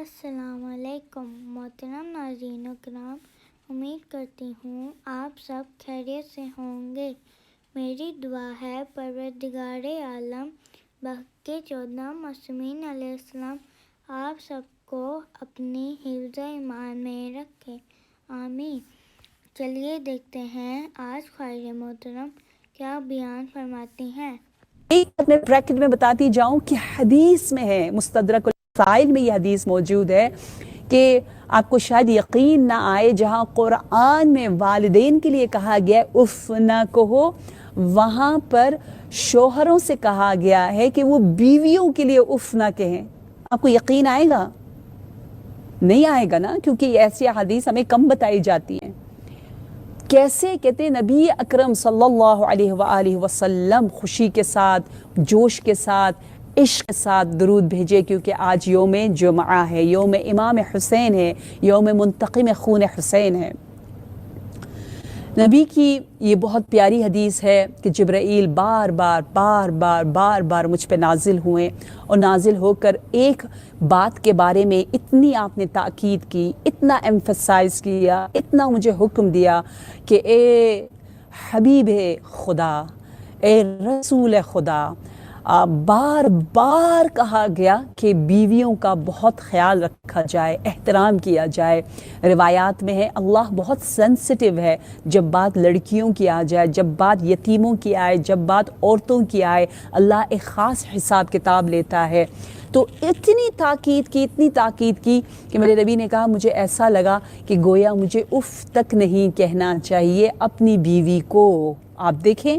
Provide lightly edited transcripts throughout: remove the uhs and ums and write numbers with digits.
السلام علیکم محترم ناظرین و کرام، امید کرتی ہوں آپ سب خیریت سے ہوں گے۔ میری دعا ہے پروردگار عالم بخت کے 14 معصومین علیہ السلام آپ سب کو اپنی حفظ ایمان میں رکھے، آمین۔ چلیے دیکھتے ہیں آج خواجہ محترم کیا بیان فرماتی ہیں۔ ایک اپنے بریکٹ میں بتاتی جاؤں کہ حدیث میں ہے، مستدرک الوسائل میں یہ حدیث موجود ہے کہ آپ کو شاید یقین نہ آئے، جہاں قرآن میں والدین کے لیے کہا گیا اف نہ کہو، وہاں پر شوہروں سے کہا گیا ہے کہ وہ بیویوں کے لیے اف نہ کہیں۔ آپ کو یقین آئے گا؟ نہیں آئے گا نا، کیونکہ ایسی حدیث ہمیں کم بتائی جاتی ہیں۔ کیسے کہتے نبی اکرم صلی اللہ علیہ وآلہ وسلم خوشی کے ساتھ، جوش کے ساتھ، عشق کے ساتھ درود بھیجے، کیونکہ آج یوم جمعہ ہے، یوم امام حسین ہے، یوم منتقم خون حسین ہے۔ نبی کی یہ بہت پیاری حدیث ہے کہ جبرائیل بار بار مجھ پہ نازل ہوئے، اور نازل ہو کر ایک بات کے بارے میں اتنی آپ نے تاکید کی، اتنا ایمفسائز کیا، اتنا مجھے حکم دیا کہ اے حبیب خدا، اے رسول خدا، بار بار کہا گیا کہ بیویوں کا بہت خیال رکھا جائے، احترام کیا جائے۔ روایات میں ہے اللہ بہت سینسٹیو ہے، جب بات لڑکیوں کی آ جائے، جب بات یتیموں کی آئے، جب بات عورتوں کی آئے، اللہ ایک خاص حساب کتاب لیتا ہے۔ تو اتنی تاکید کی کہ میرے نبی نے کہا مجھے ایسا لگا کہ گویا مجھے اف تک نہیں کہنا چاہیے اپنی بیوی کو۔ آپ دیکھیں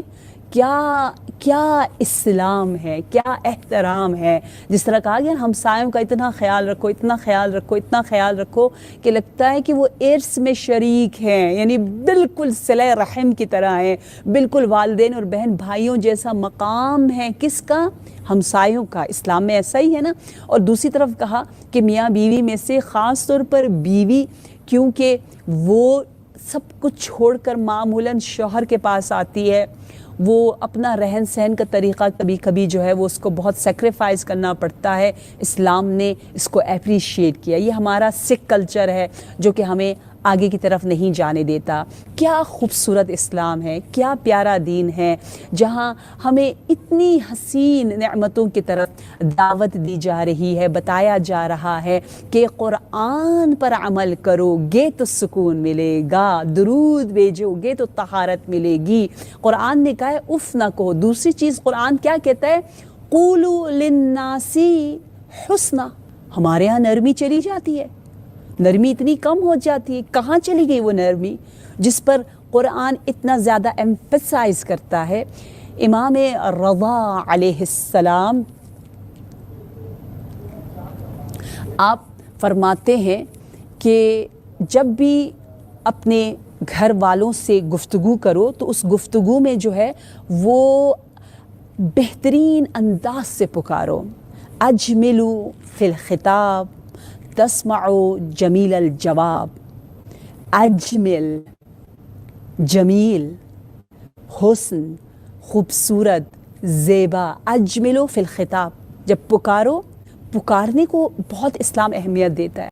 کیا اسلام ہے، کیا احترام ہے۔ جس طرح کہا گیا ہمسایوں کا اتنا خیال رکھو، اتنا خیال رکھو کہ لگتا ہے کہ وہ ارث میں شریک ہیں، یعنی بالکل صلہ رحم کی طرح ہیں، بالکل والدین اور بہن بھائیوں جیسا مقام ہے۔ کس کا؟ ہمسایوں کا۔ اسلام میں ایسا ہی ہے نا۔ اور دوسری طرف کہا کہ میاں بیوی میں سے خاص طور پر بیوی، کیونکہ وہ سب کچھ چھوڑ کر معمولاً شوہر کے پاس آتی ہے، وہ اپنا رہن سہن کا طریقہ کبھی جو ہے وہ اس کو بہت سیکریفائز کرنا پڑتا ہے۔ اسلام نے اس کو اپریشیٹ کیا۔ یہ ہمارا سکھ کلچر ہے جو کہ ہمیں آگے کی طرف نہیں جانے دیتا۔ کیا خوبصورت اسلام ہے، کیا پیارا دین ہے، جہاں ہمیں اتنی حسین نعمتوں کی طرف دعوت دی جا رہی ہے، بتایا جا رہا ہے کہ قرآن پر عمل کرو گے تو سکون ملے گا، درود بھیجو گے تو طہارت ملے گی۔ قرآن نے کہا ہے اف نہ کہو۔ دوسری چیز قرآن کیا کہتا ہے؟ قولوا للناس حسنا۔ ہمارے ہاں نرمی چلی جاتی ہے، نرمی اتنی کم ہو جاتی ہے۔ کہاں چلی گئی وہ نرمی جس پر قرآن اتنا زیادہ ایمفسائز کرتا ہے؟ امام رضا علیہ السلام آپ فرماتے ہیں کہ جب بھی اپنے گھر والوں سے گفتگو کرو تو اس گفتگو میں جو ہے وہ بہترین انداز سے پکارو۔ اجملو فی الخطاب تسمعو جمیل الجواب۔ اجمل، جمیل، حسن، خوبصورت، زیبا، اجملو فی الخطاب۔ جب پکارو، پکارنے کو بہت اسلام اہمیت دیتا ہے۔